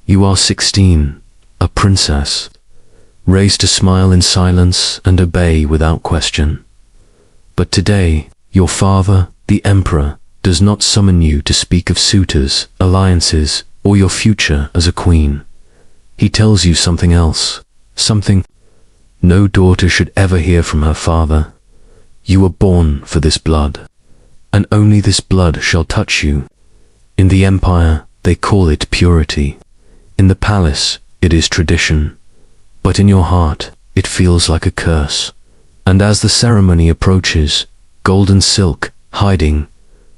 You are 16, a princess, raised to smile in silence and obey without question. But today, your father, the emperor, does not summon you to speak of suitors, alliances, or your future as a queen. He tells you something else, something no daughter should ever hear from her father. You were born for this blood, and only this blood shall touch you. In the empire, they call it purity. In the palace, it is tradition. But in your heart, it feels like a curse. And as the ceremony approaches, golden silk, hiding,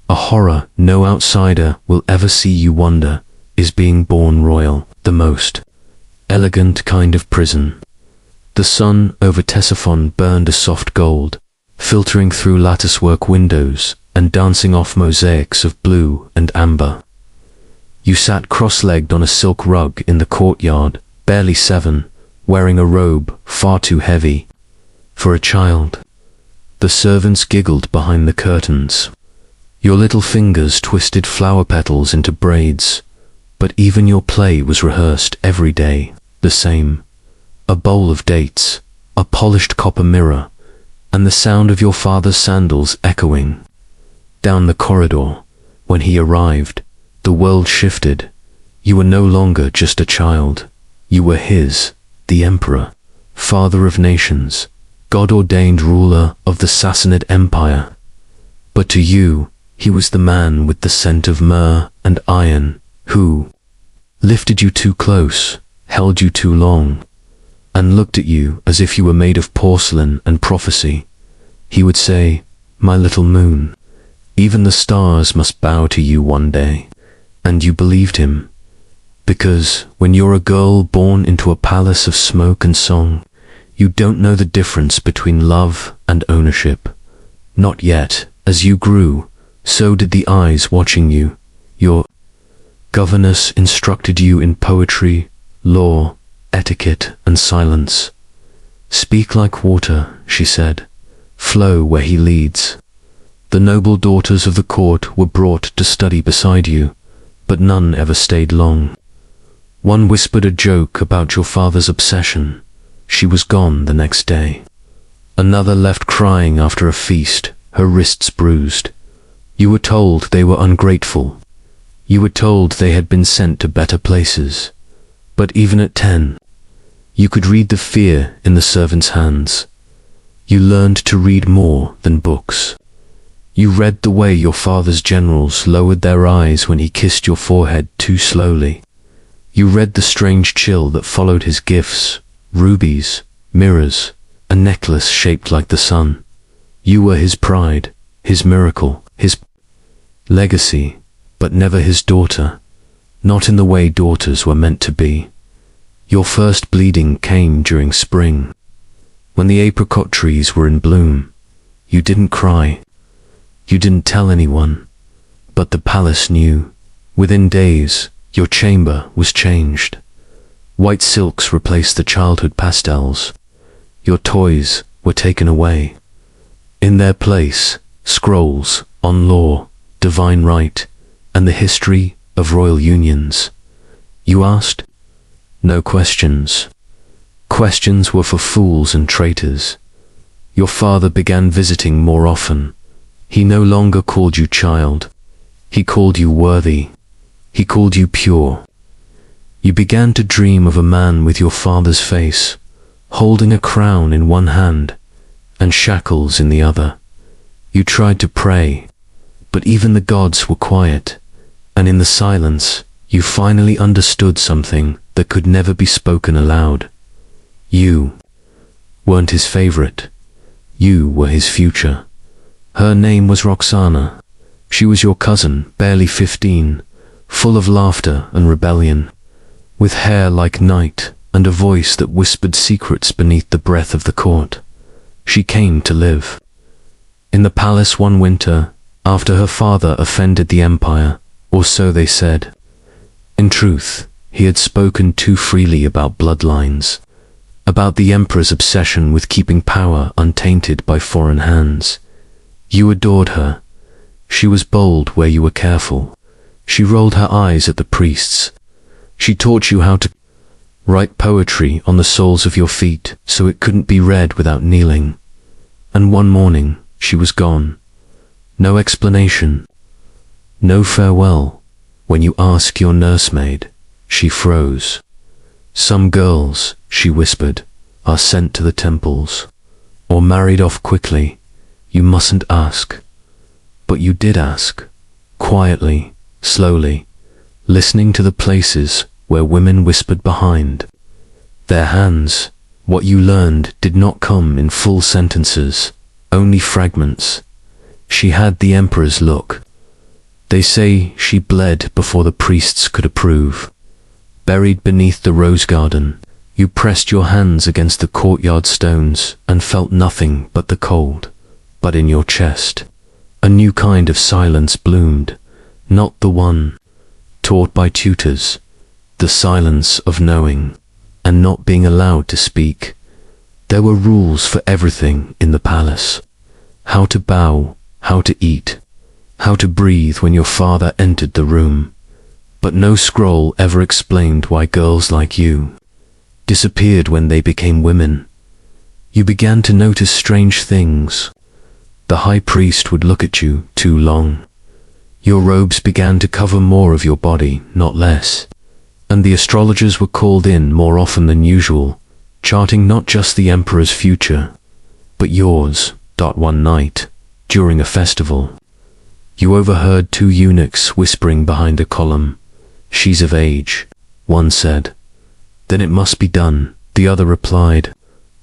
a horror no outsider will ever see you wonder, is being born royal, the most elegant kind of prison. The sun over Ctesiphon burned a soft gold, filtering through latticework windows and dancing off mosaics of blue and amber. You sat cross-legged on a silk rug in the courtyard, barely 7, wearing a robe far too heavy for a child. The servants giggled behind the curtains. Your little fingers twisted flower petals into braids, but even your play was rehearsed every day, the same. A bowl of dates, a polished copper mirror, and the sound of your father's sandals echoing. Down the corridor, when he arrived, the world shifted. You were no longer just a child. You were his, the emperor, father of nations, God-ordained ruler of the Sassanid Empire. But to you, he was the man with the scent of myrrh and iron, who lifted you too close, held you too long, and looked at you as if you were made of porcelain and prophecy. He would say, "My little moon, even the stars must bow to you one day." And you believed him, because when you're a girl born into a palace of smoke and song, you don't know the difference between love and ownership. Not yet. As you grew, so did the eyes watching you. Your governess instructed you in poetry, law, etiquette, and silence. "Speak like water," she said. "Flow where he leads." The noble daughters of the court were brought to study beside you, but none ever stayed long. One whispered a joke about your father's obsession. She was gone the next day. Another left crying after a feast, her wrists bruised. You were told they were ungrateful. You were told they had been sent to better places. But even at 10, you could read the fear in the servants' hands. You learned to read more than books. You read the way your father's generals lowered their eyes when he kissed your forehead too slowly. You read the strange chill that followed his gifts, rubies, mirrors, a necklace shaped like the sun. You were his pride, his miracle, his legacy, but never his daughter, not in the way daughters were meant to be. Your first bleeding came during spring. When the apricot trees were in bloom, you didn't cry. You didn't tell anyone, but the palace knew. Within days, your chamber was changed. White silks replaced the childhood pastels. Your toys were taken away. In their place, scrolls on law, divine right, and the history of royal unions. You asked? No questions. Questions were for fools and traitors. Your father began visiting more often. He no longer called you child. He called you worthy. He called you pure. You began to dream of a man with your father's face, holding a crown in one hand and shackles in the other. You tried to pray, but even the gods were quiet, and in the silence, you finally understood something that could never be spoken aloud. You weren't his favorite. You were his future. Her name was Roxana. She was your cousin, barely 15, full of laughter and rebellion, with hair like night and a voice that whispered secrets beneath the breath of the court. She came to live in the palace one winter, after her father offended the empire, or so they said. In truth, he had spoken too freely about bloodlines, about the emperor's obsession with keeping power untainted by foreign hands. You adored her. She was bold where you were careful. She rolled her eyes at the priests, She taught you how to write poetry on the soles of your feet so it couldn't be read without kneeling. And one morning, she was gone. No explanation. No farewell. When you ask your nursemaid, she froze. Some girls, she whispered, are sent to the temples, or married off quickly. You mustn't ask. But you did ask, quietly, slowly, listening to the places where women whispered behind their hands. What you learned did not come in full sentences, only fragments. She had the emperor's look. They say she bled before the priests could approve. Buried beneath the rose garden, you pressed your hands against the courtyard stones and felt nothing but the cold. But in your chest, a new kind of silence bloomed, not the one taught by tutors, the silence of knowing and not being allowed to speak. There were rules for everything in the palace. How to bow, how to eat, how to breathe when your father entered the room. But no scroll ever explained why girls like you disappeared when they became women. You began to notice strange things. The high priest would look at you too long. Your robes began to cover more of your body, not less. And the astrologers were called in more often than usual, charting not just the emperor's future, but yours. One night, during a festival, you overheard two eunuchs whispering behind a column. She's of age, one said. Then it must be done, the other replied,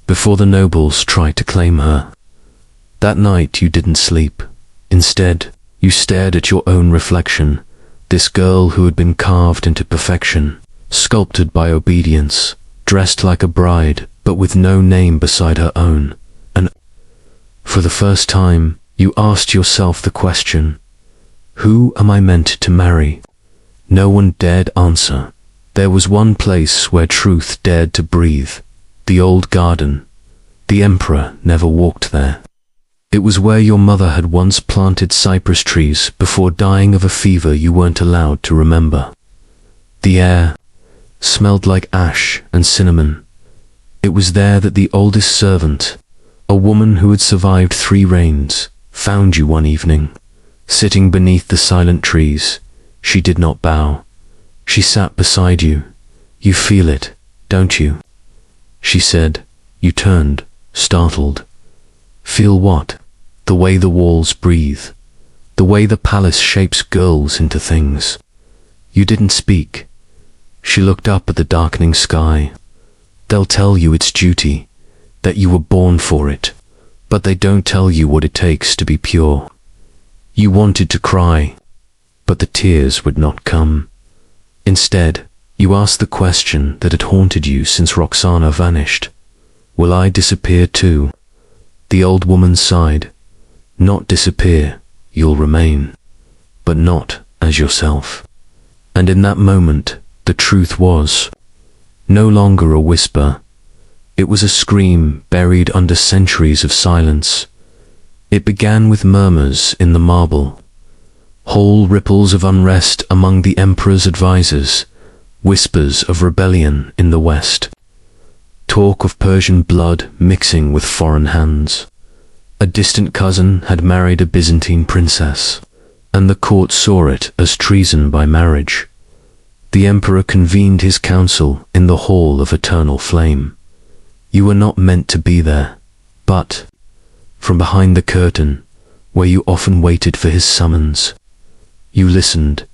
before the nobles tried to claim her. That night you didn't sleep. Instead, you stared at your own reflection, this girl who had been carved into perfection, sculpted by obedience, dressed like a bride, but with no name beside her own. And for the first time, you asked yourself the question, who am I meant to marry? No one dared answer. There was one place where truth dared to breathe, the old garden. The emperor never walked there. It was where your mother had once planted cypress trees before dying of a fever you weren't allowed to remember. The air smelled like ash and cinnamon. It was there that the oldest servant, a woman who had survived 3 reigns, found you one evening, sitting beneath the silent trees. She did not bow. She sat beside you. You feel it, don't you? She said. You turned, startled. Feel what? The way the walls breathe. The way the palace shapes girls into things. You didn't speak. She looked up at the darkening sky. They'll tell you it's duty, that you were born for it, but they don't tell you what it takes to be pure. You wanted to cry, but the tears would not come. Instead, you asked the question that had haunted you since Roxana vanished. Will I disappear too? The old woman sighed. Not disappear, you'll remain, but not as yourself. And in that moment, the truth was no longer a whisper. It was a scream buried under centuries of silence. It began with murmurs in the marble, whole ripples of unrest among the emperor's advisors, whispers of rebellion in the west, talk of Persian blood mixing with foreign hands. A distant cousin had married a Byzantine princess, and the court saw it as treason by marriage. The emperor convened his council in the hall of eternal flame. You were not meant to be there, but from behind the curtain, where you often waited for his summons, you listened.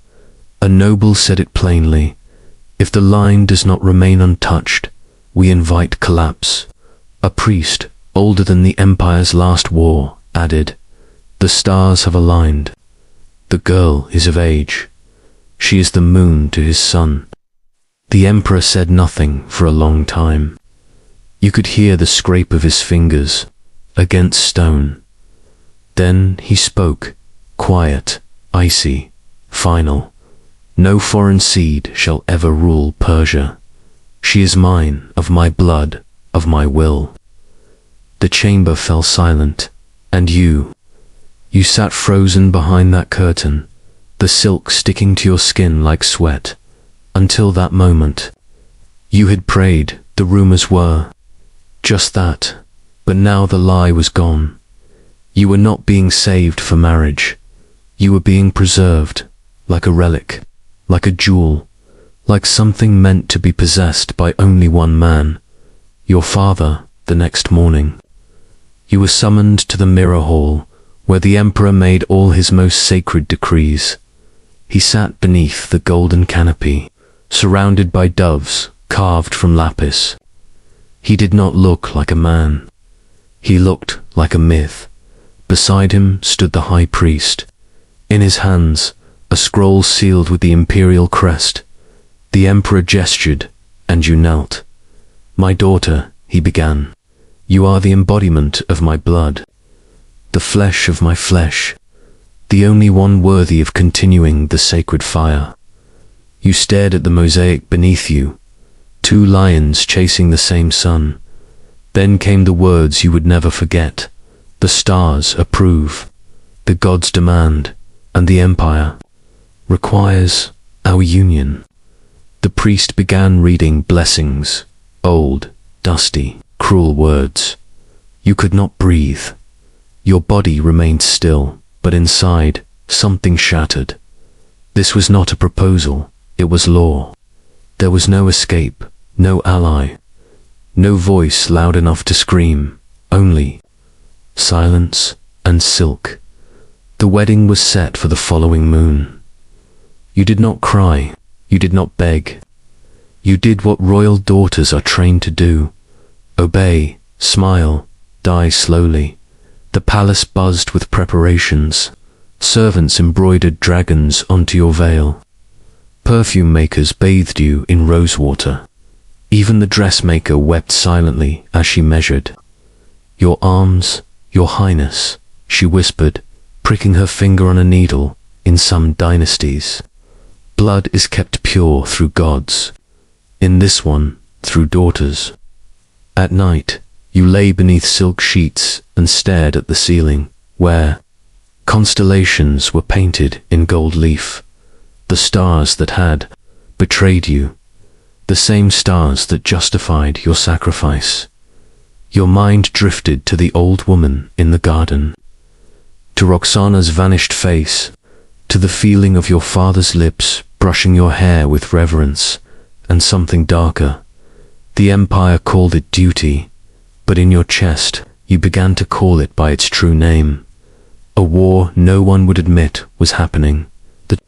A noble said it plainly. If the line does not remain untouched, we invite collapse. A priest, older than the empire's last war, added, the stars have aligned. The girl is of age. She is the moon to his sun. The emperor said nothing for a long time. You could hear the scrape of his fingers against stone. Then he spoke, quiet, icy, final. No foreign seed shall ever rule Persia. She is mine, of my blood, of my will. The chamber fell silent, and you sat frozen behind that curtain, the silk sticking to your skin like sweat. until that moment. You had prayed, the rumors were. Just that. But now the lie was gone. You were not being saved for marriage. You were being preserved, like a relic, like a jewel, like something meant to be possessed by only one man, your father. The next morning, you were summoned to the mirror hall, where the emperor made all his most sacred decrees. He sat beneath the golden canopy, surrounded by doves carved from lapis. He did not look like a man. He looked like a myth. Beside him stood the high priest. In his hands, a scroll sealed with the imperial crest. The emperor gestured, and you knelt. "My daughter," he began, "you are the embodiment of my blood, the flesh of my flesh, the only one worthy of continuing the sacred fire." You stared at the mosaic beneath you, two lions chasing the same sun. Then came the words you would never forget. The stars approve, the gods demand, and the empire requires our union. The priest began reading blessings, old, dusty, cruel words. You could not breathe. Your body remained still, but inside, something shattered. This was not a proposal, it was law. There was no escape, no ally, no voice loud enough to scream, only silence and silk. The wedding was set for the following moon. You did not cry, you did not beg. You did what royal daughters are trained to do. Obey, smile, die slowly. The palace buzzed with preparations. Servants embroidered dragons onto your veil. Perfume makers bathed you in rosewater. Even the dressmaker wept silently as she measured. "Your arms, your highness," she whispered, pricking her finger on a needle. "In some dynasties, blood is kept pure through gods. In this one, through daughters." At night, you lay beneath silk sheets and stared at the ceiling, where constellations were painted in gold leaf. The stars that had betrayed you, the same stars that justified your sacrifice. Your mind drifted to the old woman in the garden, to Roxana's vanished face, to the feeling of your father's lips brushing your hair with reverence, and something darker. The empire called it duty, but in your chest you began to call it by its true name. A war no one would admit was happening. The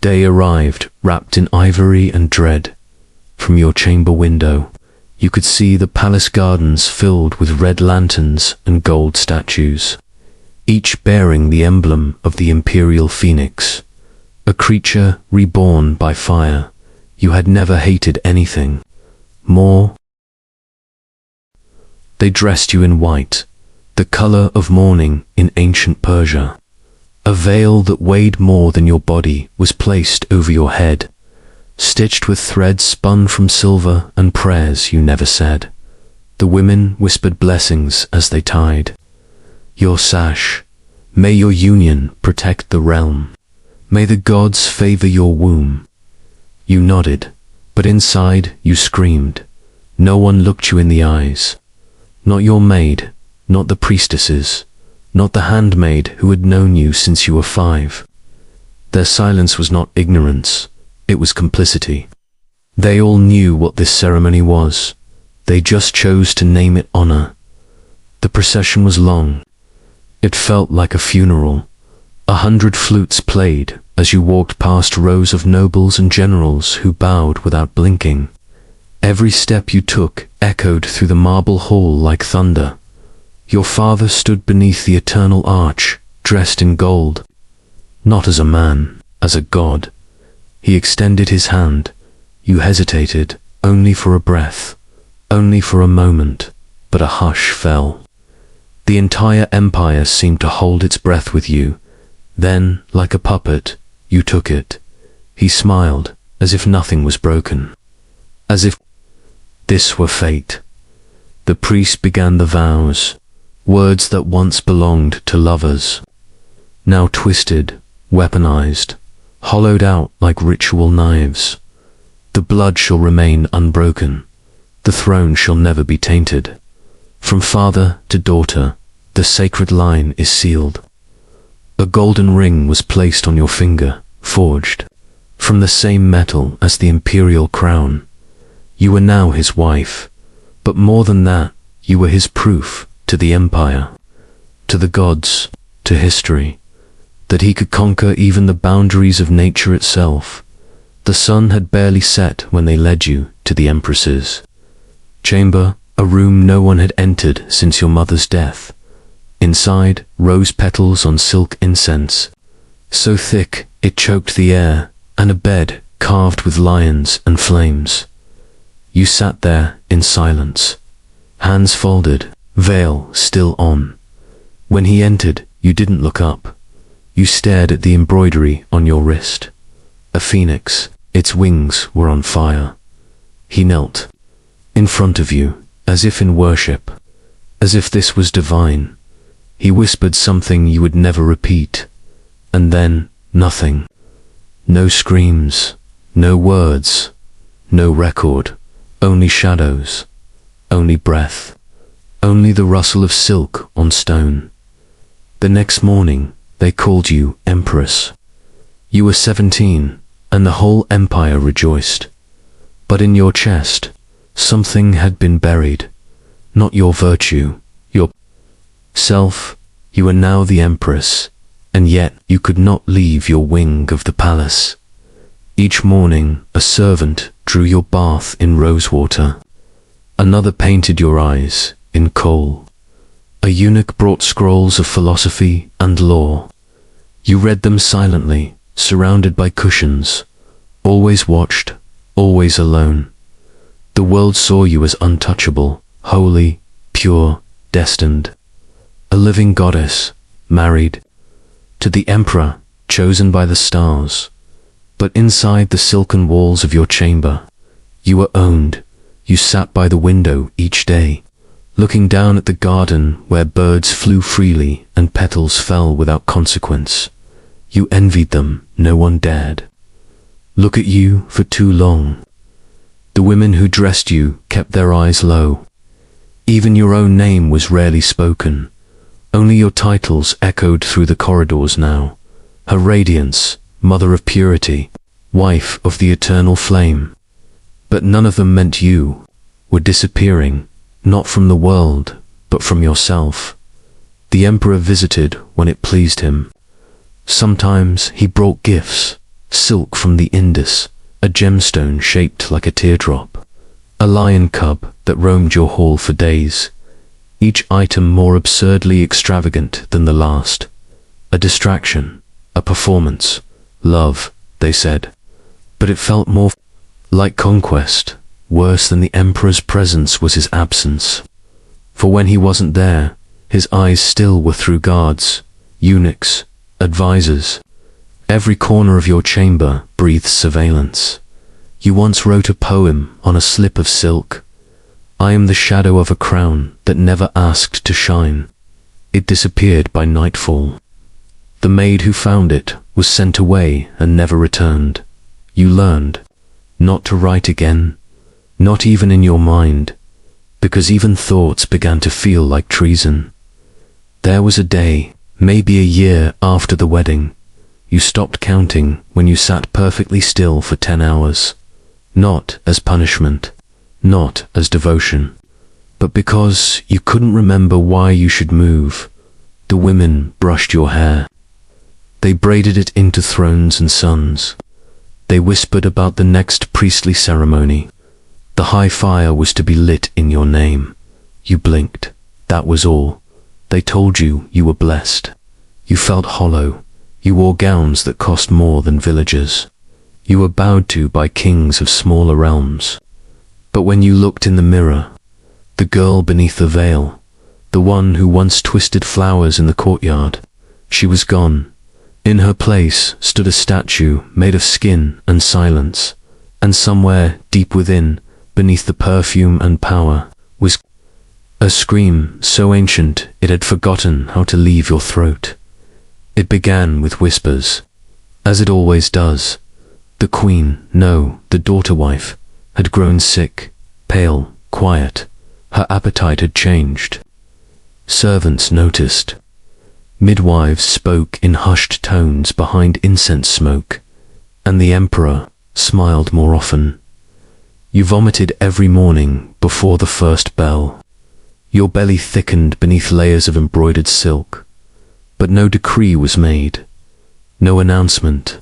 day arrived, wrapped in ivory and dread. From your chamber window, you could see the palace gardens filled with red lanterns and gold statues, each bearing the emblem of the imperial phoenix, a creature reborn by fire. You had never hated anything more. They dressed you in white, the color of mourning in ancient Persia. A veil that weighed more than your body was placed over your head, stitched with threads spun from silver and prayers you never said. The women whispered blessings as they tied your sash. "May your union protect the realm. May the gods favor your womb." You nodded, but inside you screamed. No one looked you in the eyes. Not your maid, not the priestesses, not the handmaid who had known you since you were 5. Their silence was not ignorance, it was complicity. They all knew what this ceremony was. They just chose to name it honor. The procession was long. It felt like a funeral. 100 flutes played as you walked past rows of nobles and generals who bowed without blinking. Every step you took echoed through the marble hall like thunder. Your father stood beneath the eternal arch, dressed in gold. Not as a man, as a god. He extended his hand. You hesitated, only for a breath, only for a moment, but a hush fell. The entire empire seemed to hold its breath with you. Then, like a puppet, you took it. He smiled, as if nothing was broken, as if this were fate. The priest began the vows, words that once belonged to lovers, now twisted, weaponized, hollowed out like ritual knives. The blood shall remain unbroken. The throne shall never be tainted. From father to daughter, the sacred line is sealed. A golden ring was placed on your finger, forged from the same metal as the imperial crown. You were now his wife, but more than that, you were his proof to the empire, to the gods, to history, that he could conquer even the boundaries of nature itself. The sun had barely set when they led you to the Empress's chamber, a room no one had entered since your mother's death. Inside, rose petals on silk incense, so thick it choked the air, and a bed carved with lions and flames. You sat there in silence, hands folded, veil still on. When he entered, you didn't look up. You stared at the embroidery on your wrist. A phoenix, its wings were on fire. He knelt in front of you, as if in worship, as if this was divine. He whispered something you would never repeat, and then nothing. No screams, no words, no record, only shadows, only breath, only the rustle of silk on stone. The next morning, they called you Empress. You were 17, and the whole empire rejoiced. But in your chest, something had been buried. Not your virtue, your self. You were now the Empress, and yet you could not leave your wing of the palace. Each morning, a servant drew your bath in rosewater. Another painted your eyes in kohl. A eunuch brought scrolls of philosophy and law. You read them silently, surrounded by cushions, always watched, always alone. The world saw you as untouchable, holy, pure, destined. A living goddess, married to the emperor, chosen by the stars. But inside the silken walls of your chamber, you were owned. You sat by the window each day, looking down at the garden where birds flew freely and petals fell without consequence. You envied them, no one dared look at you for too long. The women who dressed you kept their eyes low. Even your own name was rarely spoken. Only your titles echoed through the corridors now. Her radiance, mother of purity, wife of the eternal flame. But none of them meant you were disappearing, not from the world, but from yourself. The emperor visited when it pleased him. Sometimes he brought gifts, silk from the Indus, a gemstone shaped like a teardrop, a lion cub that roamed your hall for days, each item more absurdly extravagant than the last. A distraction, a performance, love, they said. But it felt more like conquest. Worse than the emperor's presence was his absence. For when he wasn't there, his eyes still were through guards, eunuchs, advisors. Every corner of your chamber breathed surveillance. You once wrote a poem on a slip of silk. I am the shadow of a crown that never asked to shine. It disappeared by nightfall. The maid who found it was sent away and never returned. You learned not to write again, not even in your mind, because even thoughts began to feel like treason. There was a day, maybe a year after the wedding, you stopped counting when you sat perfectly still for 10 hours. Not as punishment, not as devotion, but because you couldn't remember why you should move. The women brushed your hair. They braided it into thrones and suns. They whispered about the next priestly ceremony. The high fire was to be lit in your name. You blinked. That was all. They told you you were blessed. You felt hollow. You wore gowns that cost more than villagers. You were bowed to by kings of smaller realms. But when you looked in the mirror, the girl beneath the veil, the one who once twisted flowers in the courtyard, she was gone. In her place stood a statue made of skin and silence, and somewhere deep within, beneath the perfume and power, was a scream so ancient it had forgotten how to leave your throat. It began with whispers, as it always does, The queen, no, the daughter-wife, had grown sick, pale, quiet. Her appetite had changed. Servants noticed. Midwives spoke in hushed tones behind incense smoke, and the emperor smiled more often. You vomited every morning before the first bell. Your belly thickened beneath layers of embroidered silk, but no decree was made, no announcement,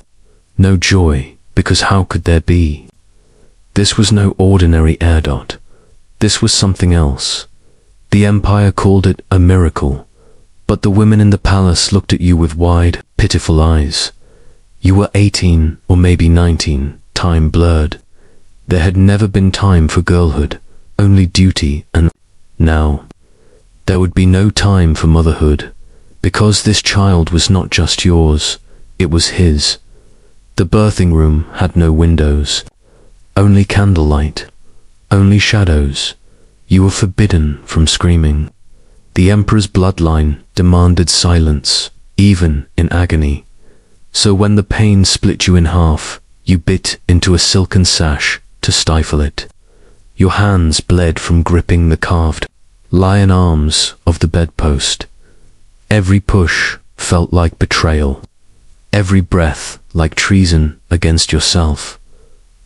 no joy, because how could there be? This was no ordinary Erdot. This was something else. The empire called it a miracle, but the women in the palace looked at you with wide, pitiful eyes. You were 18 or maybe 19, time blurred. There had never been time for girlhood, only duty, and now there would be no time for motherhood, because this child was not just yours, it was his. The birthing room had no windows, only candlelight, only shadows. You were forbidden from screaming. The emperor's bloodline demanded silence, even in agony. So when the pain split you in half, you bit into a silken sash to stifle it. Your hands bled from gripping the carved lion arms of the bedpost. Every push felt like betrayal, every breath like treason against yourself.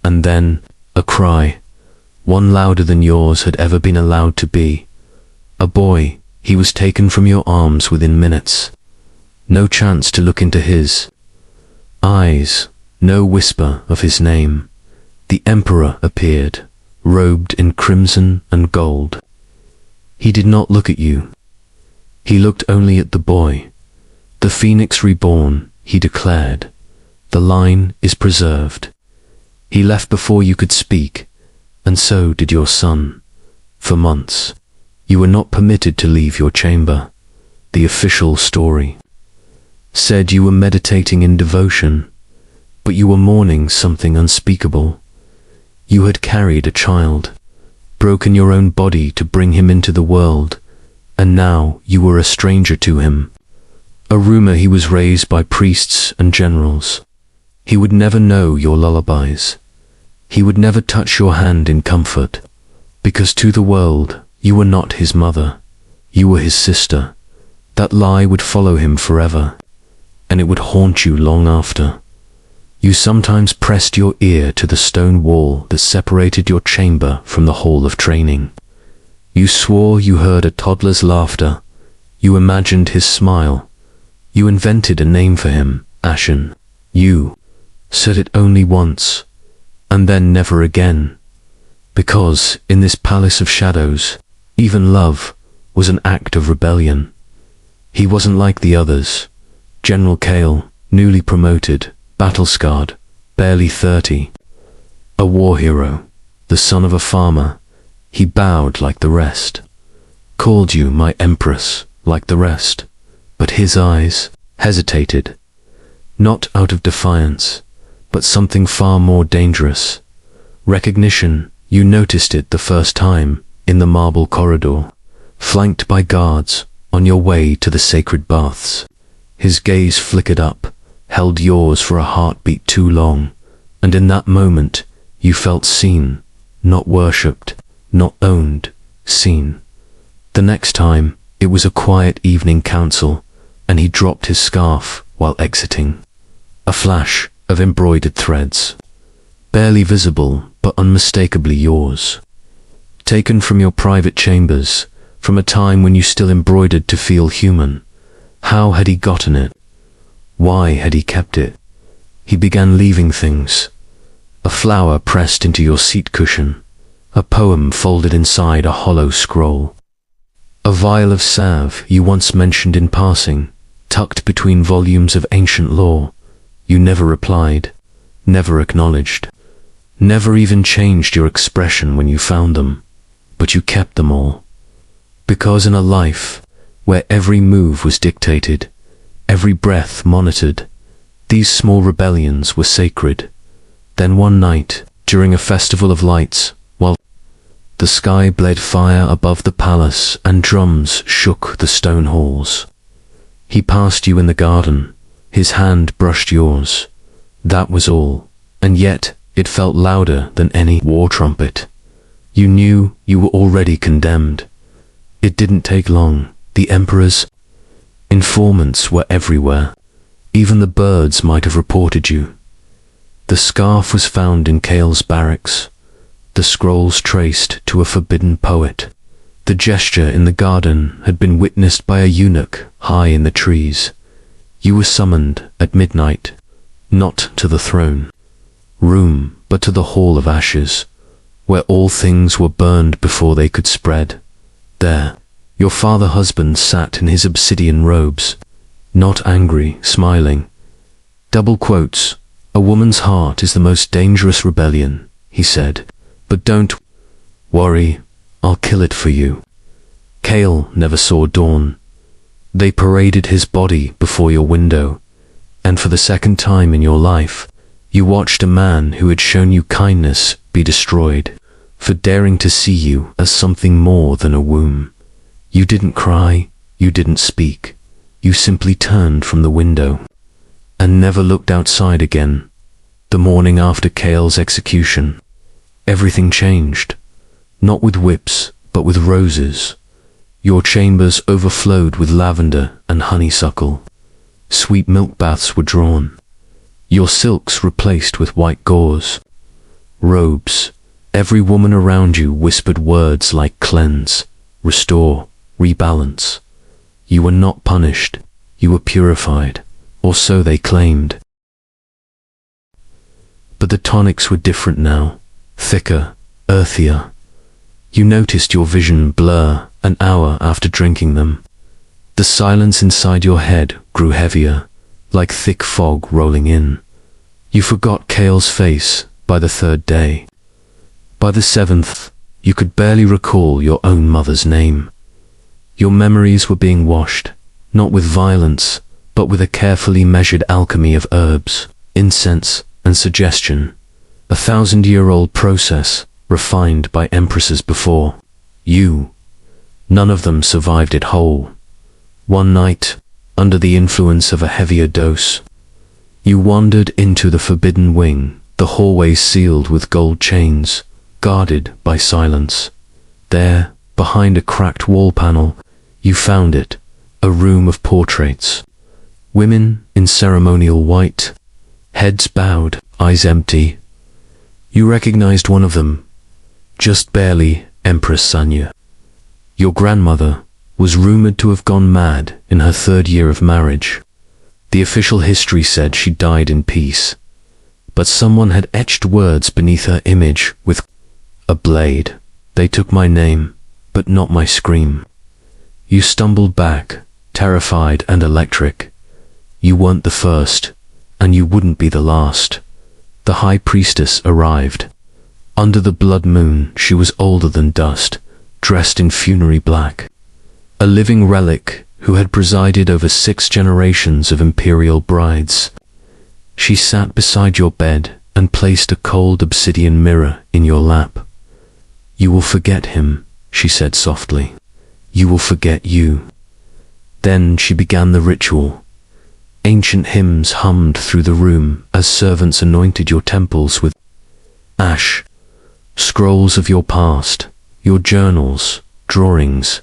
And then a cry, one louder than yours had ever been allowed to be. A boy, he was taken from your arms within minutes. No chance to look into his eyes, no whisper of his name. The emperor appeared, robed in crimson and gold. He did not look at you. He looked only at the boy. The phoenix reborn, he declared. The line is preserved. He left before you could speak, and so did your son. For months, you were not permitted to leave your chamber. The official story said you were meditating in devotion, but you were mourning something unspeakable. You had carried a child, broken your own body to bring him into the world, and now you were a stranger to him. A rumor he was raised by priests and generals. He would never know your lullabies. He would never touch your hand in comfort, because to the world you were not his mother. You were his sister. That lie would follow him forever, and it would haunt you long after. You sometimes pressed your ear to the stone wall that separated your chamber from the hall of training. You swore you heard a toddler's laughter. You imagined his smile. You invented a name for him, Ashen. You said it only once, and then never again. Because in this palace of shadows, even love was an act of rebellion. He wasn't like the others. General Kale, newly promoted, battle-scarred, barely 30. A war hero, the son of a farmer. He bowed like the rest. Called you my empress like the rest. But his eyes hesitated, not out of defiance, but something far more dangerous. Recognition. You noticed it the first time in the marble corridor, flanked by guards on your way to the sacred baths. His gaze flickered up, held yours for a heartbeat too long, and in that moment you felt seen, not worshipped, not owned, seen. The next time it was a quiet evening council, and he dropped his scarf while exiting. A flash of embroidered threads, barely visible but unmistakably yours. Taken from your private chambers, from a time when you still embroidered to feel human. How had he gotten it? Why had he kept it? He began leaving things. A flower pressed into your seat cushion, a poem folded inside a hollow scroll. A vial of salve you once mentioned in passing, tucked between volumes of ancient lore. You never replied, never acknowledged, never even changed your expression when you found them, but you kept them all. Because in a life where every move was dictated, every breath monitored, these small rebellions were sacred. Then one night, during a festival of lights, while the sky bled fire above the palace and drums shook the stone halls, he passed you in the garden. His hand brushed yours. That was all. and yet it felt louder than any war trumpet. You knew you were already condemned. It didn't take long. The Emperor's informants were everywhere. Even the birds might have reported you. The scarf was found in Kale's barracks, the scrolls traced to a forbidden poet. The gesture in the garden had been witnessed by a eunuch high in the trees. You were summoned at midnight, not to the throne room, but to the Hall of Ashes, where all things were burned before they could spread. There, your father-husband sat in his obsidian robes, not angry, smiling. Double quotes, "A woman's heart is the most dangerous rebellion," he said, "but don't worry, I'll kill it for you." Kale never saw dawn. They paraded his body before your window, and for the second time in your life, you watched a man who had shown you kindness be destroyed, for daring to see you as something more than a womb. You didn't cry, you didn't speak, you simply turned from the window, and never looked outside again. The morning after Kale's execution, everything changed, not with whips, but with roses. Your chambers overflowed with lavender and honeysuckle. Sweet milk baths were drawn. Your silks replaced with white gauze. Robes. Every woman around you whispered words like cleanse, restore, rebalance. You were not punished. You were purified, or so they claimed. But the tonics were different now, thicker, earthier. You noticed your vision blur an hour after drinking them. The silence inside your head grew heavier, like thick fog rolling in. You forgot Kale's face by the third day. By the seventh, you could barely recall your own mother's name. Your memories were being washed, not with violence, but with a carefully measured alchemy of herbs, incense, and suggestion. A 1,000-year-old process, refined by empresses before. You. None of them survived it whole. One night, under the influence of a heavier dose, you wandered into the forbidden wing, the hallway sealed with gold chains, guarded by silence. There, behind a cracked wall panel, you found it, a room of portraits. Women in ceremonial white, heads bowed, eyes empty. You recognized one of them, just barely, Empress Sanya. Your grandmother was rumored to have gone mad in her 3rd year of marriage. The official history said she died in peace, but someone had etched words beneath her image with a blade. They took my name, but not my scream. You stumbled back, terrified and electric. You weren't the first, and you wouldn't be the last. The high priestess arrived. Under the blood moon, she was older than dust, dressed in funerary black. A living relic who had presided over 6 generations of imperial brides. She sat beside your bed and placed a cold obsidian mirror in your lap. "You will forget him," she said softly. "You will forget you." Then she began the ritual. Ancient hymns hummed through the room as servants anointed your temples with ash, scrolls of your past, your journals, drawings.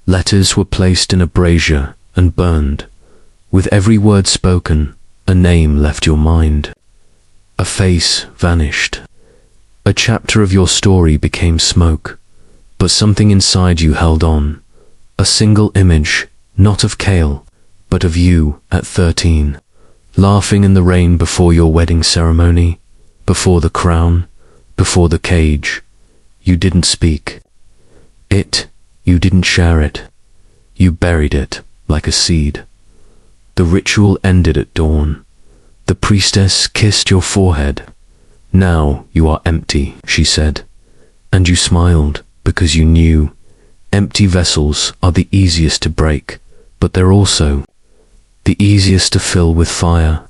Letters were placed in a brazier and burned. With every word spoken, a name left your mind. A face vanished. A chapter of your story became smoke, but something inside you held on. A single image, not of Kale, but of you at 13, laughing in the rain before your wedding ceremony, before the crown, before the cage. You didn't speak. You didn't share it. You buried it like a seed. The ritual ended at dawn. The priestess kissed your forehead. "Now you are empty," she said, and you smiled because you knew empty vessels are the easiest to break, but they're also the easiest to fill with fire.